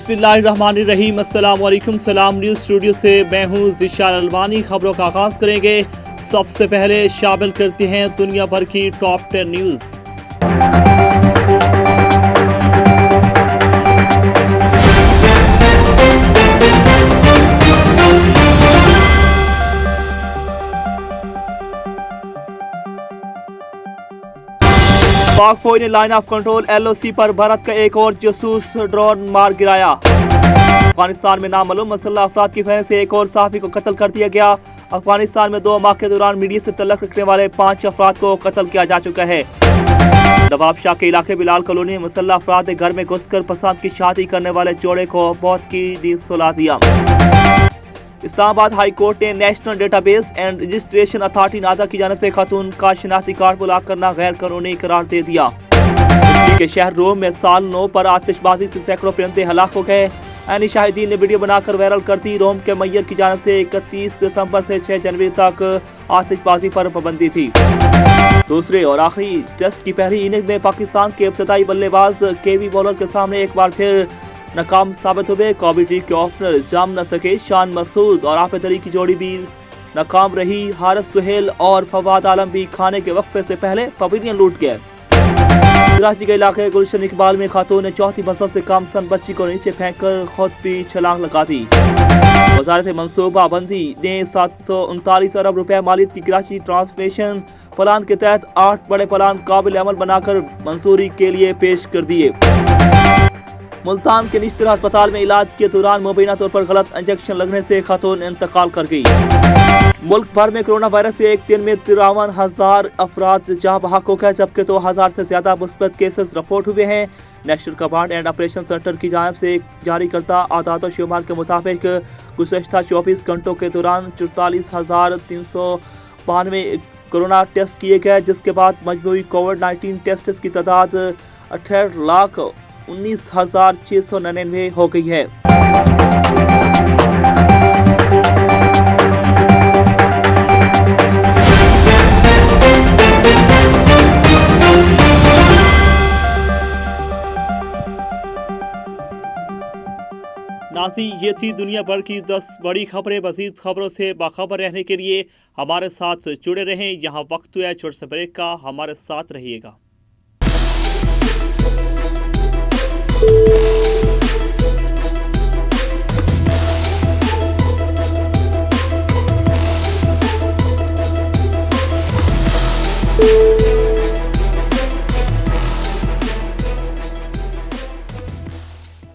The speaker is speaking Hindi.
बिस्मिल्लाहिर्रहमानिर्रहीम। अस्सलाम वालेकुम। सलाम न्यूज़ स्टूडियो से मैं हूँ ज़िशान अलवानी। खबरों का आगाज़ करेंगे। सबसे पहले शामिल करते हैं दुनिया भर की टॉप 10 न्यूज़। पाक फौज ने लाइन ऑफ कंट्रोल LOC पर भारत का एक और जासूस ड्रोन मार गिराया। अफगानिस्तान में नामालूम मुसल्लह अफराद की फहरिस्त से एक और सहाफ़ी को कत्ल कर दिया गया। अफगानिस्तान में 2 माह के दौरान मीडिया से तल्लुक़ रखने वाले 5 अफराद को कत्ल किया जा चुका है। नवाब शाह के इलाके बिलाल कॉलोनी में मुसल्लह अफराद ने घर में घुसकर पसंद की शादी करने वाले जोड़े को मौत की नींद सुला दिया। इस्लामाबाद हाई कोर्ट ने national database and registration authority नादा की जानिब से खातून का शनाख्ती कार्ड ब्लॉक करना गैर कानूनी करार दे दिया। इटली के शहर रोम में साल 9 पर आतिशबाजी से सैकड़ों परिंदे हलाक हो गए। ऐनी शाहिदीन ने वीडियो बनाकर वायरल कर दी। रोम के मेयर की जानिब से 31 दिसंबर से 6 जनवरी तक आतिशबाजी पर पाबंदी थी। दूसरे और आखिरी टेस्ट की पहली इनिंग में पाकिस्तान के इब्तदाई बल्लेबाज केवी बॉलर के सामने एक बार फिर नाकाम साबित हुए। कॉमेडी के ओपनर जाम न सके। शान मसूद और आफत अली की जोड़ी भी नाकाम रही। हारिस सुहेल और फवाद आलम भी खाने के वक्फे से पहले पवेलियन लूट गए। कराची के इलाके गुलशन इकबाल में खातून ने चौथी मंजिल से कमसन बच्ची को नीचे फेंककर खुद भी छलांग लगा दी। वजारत मनसूबा बंदी ने 739 अरब रुपए मालियत की कराची ट्रांसफॉर्मेशन प्लान के तहत 8 बड़े प्लान काबिल अमल बनाकर मंजूरी के लिए पेश कर दिए। मुल्तान के निश्तर अस्पताल में इलाज के दौरान मुबैना तौर पर गलत इंजेक्शन लगने से खातून इंतकाल कर गई। मुल्क भर में कोरोना वायरस से एक दिन में 53,000 अफराद जहाँ बहक हो गए, जबकि 2,000 से ज्यादा मुस्बत केसेस रिपोर्ट हुए हैं। National command and operation centre की जानिब से जारी करदा आदाद शुमार के मुताबिक गुज़श्ता 24 घंटों के दौरान 44,392 कोरोना टेस्ट किए गए, जिसके बाद मजमूई कोविड-19 टेस्ट की तादाद 18,19,699 हो गई है। नाज़ी, ये थी दुनिया भर की 10 बड़ी खबरें। मज़ीद खबरों से बाखबर रहने के लिए हमारे साथ जुड़े रहें। यहाँ वक्त हुआ है छोटे से ब्रेक का, हमारे साथ रहिएगा।